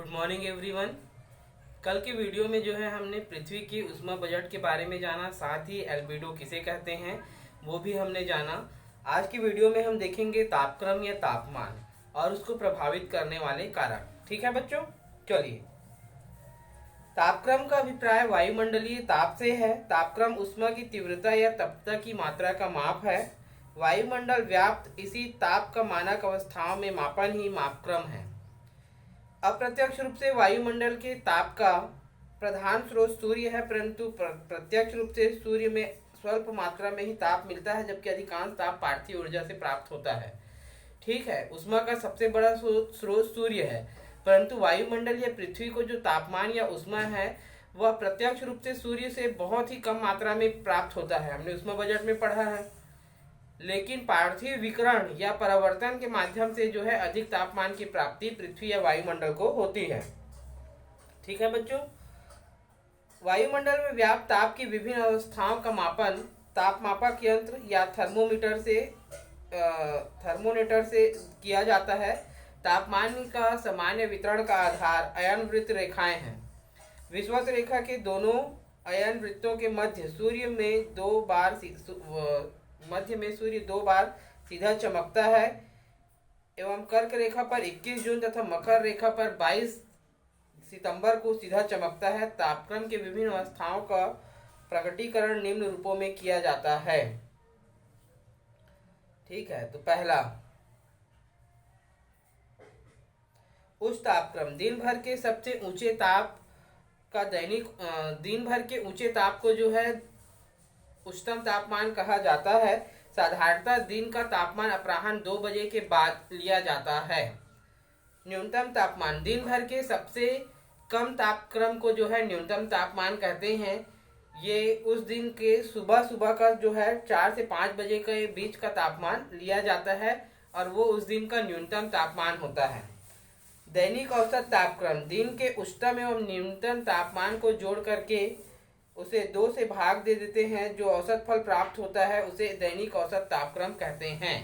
Good morning everyone. कल की video में जो है हमने पृथ्वी की उष्मा बजट के बारे में जाना, साथ ही एल्बिडो किसे कहते हैं वो भी हमने जाना। आज की वीडियो में हम देखेंगे तापक्रम या तापमान और उसको प्रभावित करने वाले कारक। ठीक है बच्चों, चलिए। तापक्रम का अभिप्राय वायुमंडलीय ताप से है। तापक्रम उष्मा की तीव्रता या तप्तता की मात्रा का माप है। वायुमंडल व्याप्त इसी ताप का मानक अवस्थाओं में मापन ही मापक्रम है। अप्रत्यक्ष रूप से वायुमंडल के ताप का प्रधान स्रोत सूर्य है, परंतु प्रत्यक्ष रूप से सूर्य में स्वल्प मात्रा में ही ताप मिलता है, जबकि अधिकांश ताप पार्थिव ऊर्जा से प्राप्त होता है। ठीक है, उष्मा का सबसे बड़ा स्रोत सूर्य है, परंतु वायुमंडल या पृथ्वी को जो तापमान या उष्मा है वह प्रत्यक्ष रूप से सूर्य से बहुत ही कम मात्रा में प्राप्त होता है। हमने उष्मा बजट में पढ़ा है। लेकिन पार्थिव विकिरण या परावर्तन के माध्यम से जो है अधिक तापमान की प्राप्ति पृथ्वी या वायुमंडल को होती है। ठीक है बच्चों, वायुमंडल में व्याप्त ताप की विभिन्न अवस्थाओं का मापन तापमापक यंत्र या थर्मोमीटर से किया जाता है। तापमान का सामान्य वितरण का आधार अयनवृत्त रेखाएं हैं। विषुवत रेखा के दोनों अयन वृत्तों के मध्य सूर्य दो बार सीधा चमकता है एवं कर्क रेखा पर 21 जून तथा मकर रेखा पर 22 सितंबर को सीधा चमकता है। तापक्रम के विभिन्न अवस्थाओं का प्रकटीकरण निम्न रूपों में किया जाता है। ठीक है, तो पहला उच्च तापक्रम। दिन भर के सबसे ऊंचे ताप का दिन भर के ऊंचे ताप को जो है उच्चतम तापमान कहा जाता है। साधारणतः दिन का तापमान अपराह्न 2 बजे के बाद लिया जाता है। न्यूनतम तापमान। दिन भर के सबसे कम तापक्रम को जो है न्यूनतम तापमान कहते हैं। ये उस दिन के सुबह का जो है 4 से 5 बजे के बीच का तापमान लिया जाता है और वो उस दिन का न्यूनतम तापमान होता है। दैनिक औसत तापक्रम। दिन के उच्चतम एवं न्यूनतम तापमान को जोड़ करके उसे 2 से भाग दे देते हैं। जो औसत फल प्राप्त होता है उसे दैनिक औसत तापक्रम कहते हैं।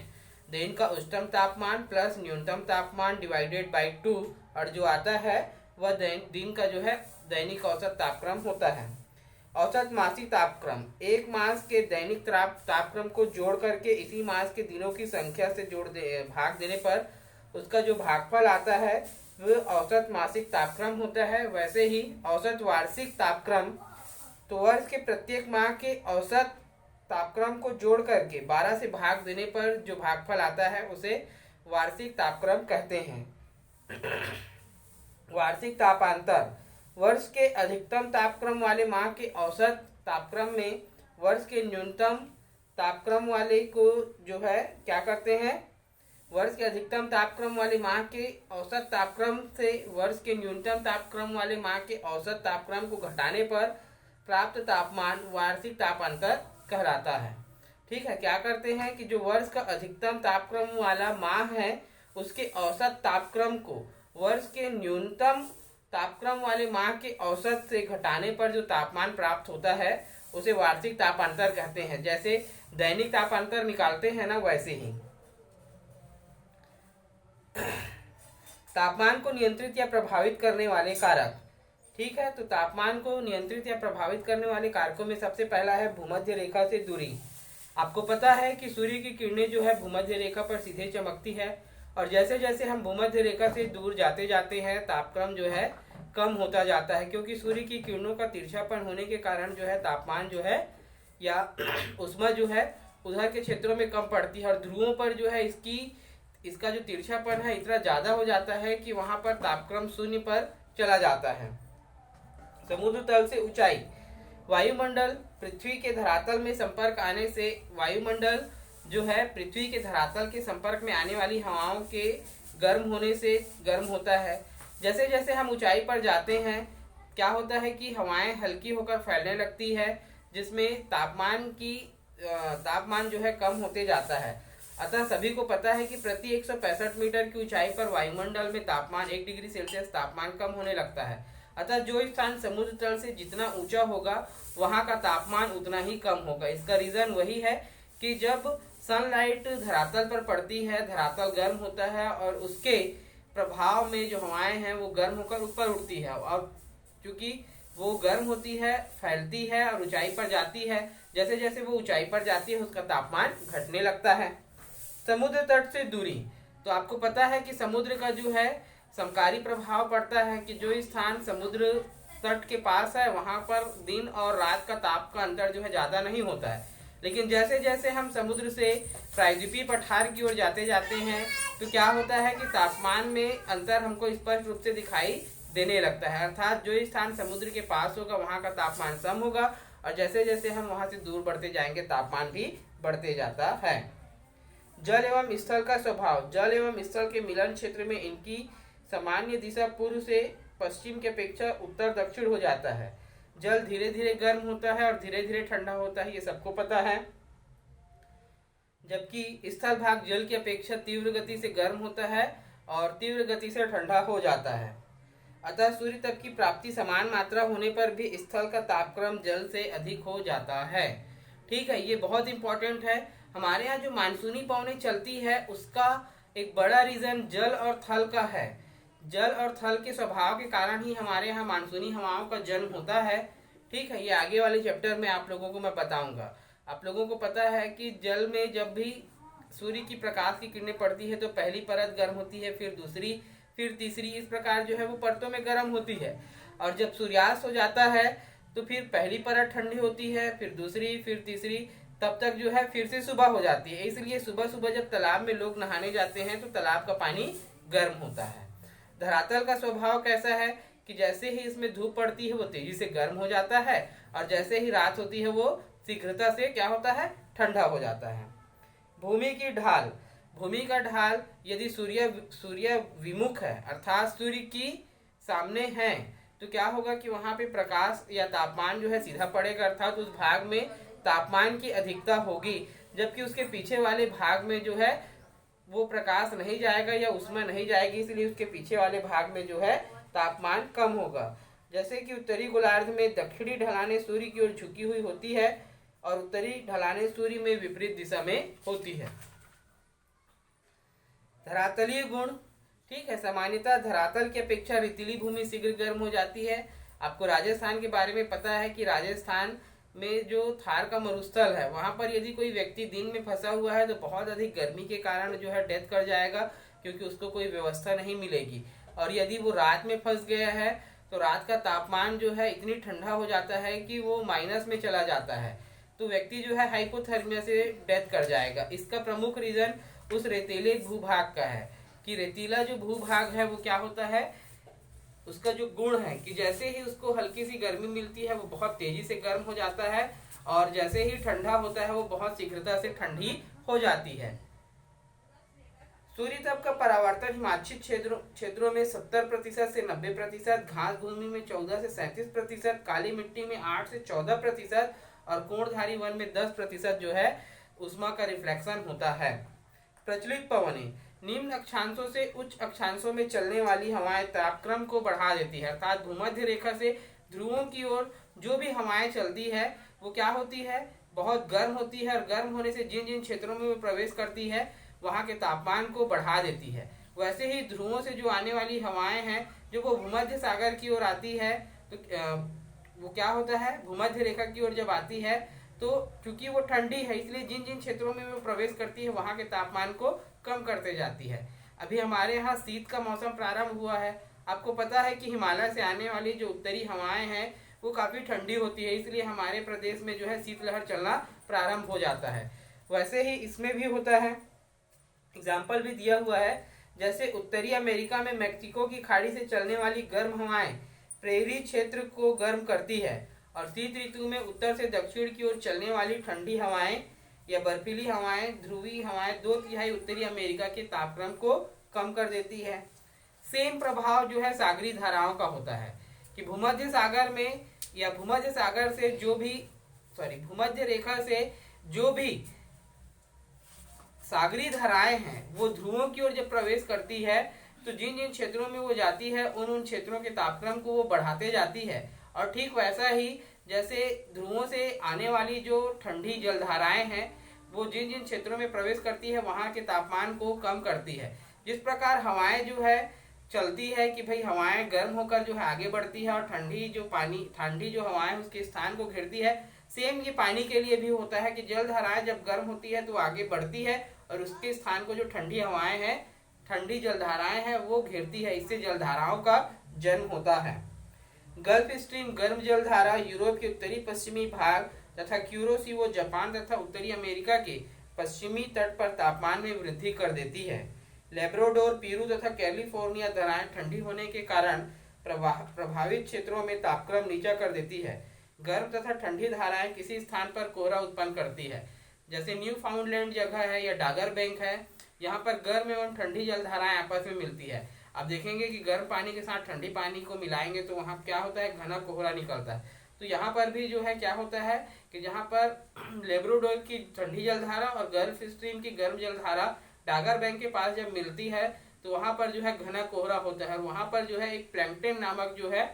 दिन का उच्चतम तापमान प्लस न्यूनतम तापमान डिवाइडेड बाई 2 और जो आता है वह दिन का जो है दैनिक औसत तापक्रम होता है। औसत मासिक तापक्रम। एक मास के दैनिक तापक्रम को जोड़ करके इसी मास के दिनों की संख्या से भाग देने पर उसका जो भागफल आता है वह औसत मासिक तापक्रम होता है। वैसे ही औसत वार्षिक तापक्रम, तो वर्ष के प्रत्येक माह के औसत तापक्रम को जोड़ करके 12 से भाग देने पर जो भागफल आता है उसे वार्षिक तापक्रम कहते हैं। वार्षिक तापांतर। वर्ष के अधिकतम तापक्रम वाले माह के औसत तापक्रम में वर्ष के न्यूनतम तापक्रम वाले को जो है क्या करते हैं, वर्ष के अधिकतम तापक्रम वाले माह के औसत तापक्रम से वर्ष के न्यूनतम तापक्रम वाले माह के औसत तापक्रम को घटाने पर प्राप्त तापमान वार्षिक तापांतर कहलाता है। ठीक है, क्या करते हैं कि जो वर्ष का अधिकतम तापक्रम वाला माह है उसके औसत तापक्रम को वर्ष के न्यूनतम तापक्रम वाले माह के औसत से घटाने पर जो तापमान प्राप्त होता है उसे वार्षिक तापांतर कहते हैं। जैसे दैनिक तापांतर निकालते हैं ना, वैसे ही। तापमान को नियंत्रित या प्रभावित करने वाले कारक। ठीक है, तो तापमान को नियंत्रित या प्रभावित करने वाले कारकों में सबसे पहला है भूमध्य रेखा से दूरी। आपको पता है कि सूर्य की किरणें जो है भूमध्य रेखा पर सीधे चमकती है और जैसे जैसे हम भूमध्य रेखा से दूर जाते जाते हैं तापक्रम जो है कम होता जाता है, क्योंकि सूर्य की किरणों का तिरछापन होने के कारण जो है तापमान जो है या उष्मा जो है उधर के क्षेत्रों में कम पड़ती है और ध्रुवों पर जो है इसका जो तिरछापन है इतना ज्यादा हो जाता है कि वहां पर तापक्रम 0 पर चला जाता है। समुद्र तल से ऊंचाई। वायुमंडल पृथ्वी के धरातल में संपर्क आने से वायुमंडल जो है पृथ्वी के धरातल के संपर्क में आने वाली हवाओं के गर्म होने से गर्म होता है। जैसे जैसे हम ऊंचाई पर जाते हैं क्या होता है कि हवाएं हल्की होकर फैलने लगती है, जिसमें तापमान जो है कम होते जाता है। अतः सभी को पता है कि प्रति 165 मीटर की ऊंचाई पर वायुमंडल में तापमान 1 डिग्री सेल्सियस तापमान कम होने लगता है। अतः जो स्थान समुद्र तल से जितना ऊंचा होगा वहां का तापमान उतना ही कम होगा। इसका रीजन वही है कि जब सनलाइट धरातल पर पड़ती है, धरातल गर्म होता है और उसके प्रभाव में जो हवाएं हैं वो गर्म होकर ऊपर उड़ती है, और क्योंकि वो गर्म होती है, फैलती है और ऊंचाई पर जाती है। जैसे जैसे वो ऊंचाई पर जाती है उसका तापमान घटने लगता है। समुद्र तट से दूरी, तो आपको पता है कि समुद्र का जो है समकारी प्रभाव पड़ता है कि जो स्थान समुद्र तट के पास है वहां पर दिन और रात का ताप का अंतर जो है ज्यादा नहीं होता है। लेकिन जैसे जैसे हम समुद्र से प्रायद्वीपीय पठार की ओर जाते जाते हैं तो क्या होता है कि तापमान में अंतर हमको स्पष्ट रूप से दिखाई देने लगता है। अर्थात जो स्थान समुद्र के पास होगा वहां का तापमान कम होगा, और जैसे जैसे हम वहां से दूर बढ़ते जाएंगे तापमान भी बढ़ते जाता है। जल एवं स्थल का स्वभाव, जल एवं स्थल के मिलन क्षेत्र में इनकी सामान्य दिशा पूर्व से पश्चिम की अपेक्षा उत्तर दक्षिण हो जाता है। जल धीरे धीरे गर्म होता है और धीरे धीरे ठंडा होता है, ये सबको पता है। जबकि स्थल भाग जल की अपेक्षा तीव्र गति से गर्म होता है और तीव्र गति से ठंडा हो जाता है। अतः सूर्य तक की प्राप्ति समान मात्रा होने पर भी स्थल का तापक्रम जल से अधिक हो जाता है। ठीक है, ये बहुत इंपॉर्टेंट है। हमारे यहाँ जो मानसूनी पवनें चलती है उसका एक बड़ा रीजन जल और थल का है। जल और थल के स्वभाव के कारण ही हमारे यहाँ मानसूनी हवाओं का जन्म होता है। ठीक है, ये आगे वाले चैप्टर में आप लोगों को मैं बताऊंगा। आप लोगों को पता है कि जल में जब भी सूर्य की प्रकाश की किरणें पड़ती है तो पहली परत गर्म होती है, फिर दूसरी, फिर तीसरी, इस प्रकार जो है वो परतों में गर्म होती है। और जब सूर्यास्त हो जाता है तो फिर पहली परत ठंडी होती है, फिर दूसरी, फिर तीसरी, तब तक जो है फिर से सुबह हो जाती है। इसलिए सुबह सुबह जब तालाब में लोग नहाने जाते हैं तो तालाब का पानी गर्म होता है। धरातल का स्वभाव कैसा है कि जैसे ही इसमें धूप पड़ती है वो तेजी से गर्म हो जाता है, और जैसे ही रात होती है वो शीघ्रता से क्या होता है, ठंडा हो जाता है। भूमि की ढाल, भूमि का ढाल यदि सूर्य विमुख है अर्थात सूर्य की सामने है तो क्या होगा कि वहां पे प्रकाश या तापमान जो है सीधा पड़ेगा, अर्थात उस भाग में तापमान की अधिकता होगी। जबकि उसके पीछे वाले भाग में जो है वो प्रकाश नहीं जाएगा या उसमें नहीं जाएगी, इसलिए उसके पीछे वाले भाग में जो है तापमान कम होगा। जैसे कि उत्तरी गोलार्ध में दक्षिणी ढलानें सूर्य की ओर झुकी हुई होती है और उत्तरी ढलानें सूर्य में विपरीत दिशा में होती है। धरातलीय गुण, ठीक है, सामान्यतः धरातल की अपेक्षा रेतीली भूमि शीघ्र गर्म हो जाती है। आपको राजस्थान के बारे में पता है कि राजस्थान में जो थार का मरुस्थल है वहां पर यदि कोई व्यक्ति दिन में फंसा हुआ है तो बहुत अधिक गर्मी के कारण जो है डेथ कर जाएगा, क्योंकि उसको कोई व्यवस्था नहीं मिलेगी। और यदि वो रात में फंस गया है तो रात का तापमान जो है इतनी ठंडा हो जाता है कि वो माइनस में चला जाता है, तो व्यक्ति जो है हाइपोथर्मिया से डेथ कर जाएगा। इसका प्रमुख रीजन उस रेतीले भूभाग का है कि रेतीला जो भूभाग है वो क्या होता है, उसका जो गुण है कि जैसे ही उसको हल्की सी गर्मी मिलती है वो बहुत तेजी से गर्म हो जाता है, और जैसे ही ठंडा होता है वो बहुत शीघ्रता से ठंडी हो जाती है। सूर्य तप का परावर्तन हिमाच्छित क्षेत्रों में 70% से 90%, घास भूमि में 14 से 37%, काली मिट्टी में 8 से 14% और कोणधारी वन में 10% जो है उष्मा का रिफ्लेक्शन होता है। प्रचलित पवनें, निम्न अक्षांशों से उच्च अक्षांशों में चलने वाली हवाएं तापक्रम को बढ़ा देती है, अर्थात भूमध्य रेखा से ध्रुवों की ओर जो भी हवाएं चलती है वो क्या होती है, बहुत गर्म होती है, और गर्म होने से जिन जिन क्षेत्रों में वो प्रवेश करती है वहां के तापमान को बढ़ा देती है। वैसे ही ध्रुवों से जो आने वाली हवाएं हैं जो वो भूमध्य सागर की ओर आती है तो वो क्या होता है, भूमध्य रेखा की ओर जब आती है तो क्योंकि वो ठंडी है इसलिए जिन जिन क्षेत्रों में वो प्रवेश करती है वहां के तापमान को कम करते जाती है। अभी हमारे यहाँ शीत का मौसम प्रारंभ हुआ है। आपको पता है कि हिमालय से आने वाली जो उत्तरी हवाएं हैं वो काफी ठंडी होती है, इसलिए हमारे प्रदेश में जो है शीतलहर चलना प्रारंभ हो जाता है। वैसे ही इसमें भी होता है, एग्जाम्पल भी दिया हुआ है। जैसे उत्तरी अमेरिका में मैक्सिको की खाड़ी से चलने वाली गर्म हवाएं प्रेरी क्षेत्र को गर्म करती है, और शीत ऋतु में उत्तर से दक्षिण की ओर चलने वाली ठंडी हवाएं या बर्फीली हवाएं, ध्रुवीय हवाएं 2/3 उत्तरी अमेरिका के तापक्रम को कम कर देती है। सेम प्रभाव जो है सागरी धाराओं का होता है कि भूमध्य सागर में या भूमध्य सागर से जो भी भूमध्य रेखा से जो भी सागरी धाराएं हैं वो ध्रुवों की ओर जब प्रवेश करती है तो जिन जिन क्षेत्रों में वो जाती है उन क्षेत्रों के तापक्रम को वो बढ़ाते जाती है। और ठीक वैसा ही जैसे ध्रुवों से आने वाली जो ठंडी जलधाराएं हैं वो जिन जिन क्षेत्रों में प्रवेश करती है वहां के तापमान को कम करती है। जिस प्रकार हवाएं जो है चलती है कि भाई हवाएं गर्म होकर जो है आगे बढ़ती है और ठंडी जो हवाएं उसके स्थान को घेरती है। सेम ये पानी के लिए भी होता है कि जलधाराएं जब गर्म होती है तो आगे बढ़ती है और उसके स्थान को जो ठंडी हवाएं हैं, ठंडी जलधाराएं हैं, वो घेरती है। इससे जलधाराओं का जन्म होता है। गल्फ स्ट्रीम गर्म जलधारा यूरोप के उत्तरी पश्चिमी भाग तथा क्यूरोसीवो जापान तथा उत्तरी अमेरिका के पश्चिमी तट पर तापमान में वृद्धि कर देती है। लेब्राडोर, पेरू तथा कैलिफोर्निया धाराएं ठंडी होने के कारण प्रभावित क्षेत्रों में तापक्रम नीचा कर देती है। गर्म तथा ठंडी धाराएं किसी स्थान पर कोहरा उत्पन्न करती है। जैसे न्यू फाउंडलैंड जगह है या डागर बैंक है, यहाँ पर गर्म एवं ठंडी जलधाराएं आपस में मिलती है। आप देखेंगे कि गर्म पानी के साथ ठंडी पानी को मिलाएंगे तो वहाँ क्या होता है, घना कोहरा निकलता है। तो यहाँ पर भी जो है क्या होता है कि जहाँ पर लेब्राडोर की ठंडी जलधारा और गल्फ स्ट्रीम की गर्म जलधारा डागर बैंक के पास जब मिलती है तो वहां पर जो है घना कोहरा होता है और वहां पर जो है एक प्लैंकटन नामक जो है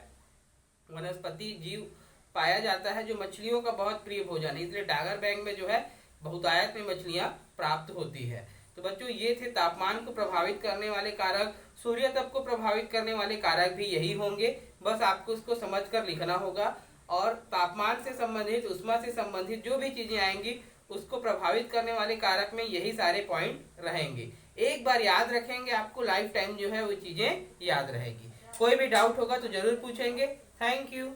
वनस्पति जीव पाया जाता है, जो मछलियों का बहुत प्रिय भोजन है। इसलिए डागर बैंक में जो है बहुतायत में मछलियां प्राप्त होती है। तो बच्चों ये थे तापमान को प्रभावित करने वाले कारक। सूर्य तप को प्रभावित करने वाले कारक भी यही होंगे, बस आपको उसको समझकर लिखना होगा। और तापमान से संबंधित, उष्मा से संबंधित जो भी चीजें आएंगी उसको प्रभावित करने वाले कारक में यही सारे पॉइंट रहेंगे। एक बार याद रखेंगे आपको लाइफ टाइम जो है वो चीजें याद रहेगी। कोई भी डाउट होगा तो जरूर पूछेंगे। Thank you.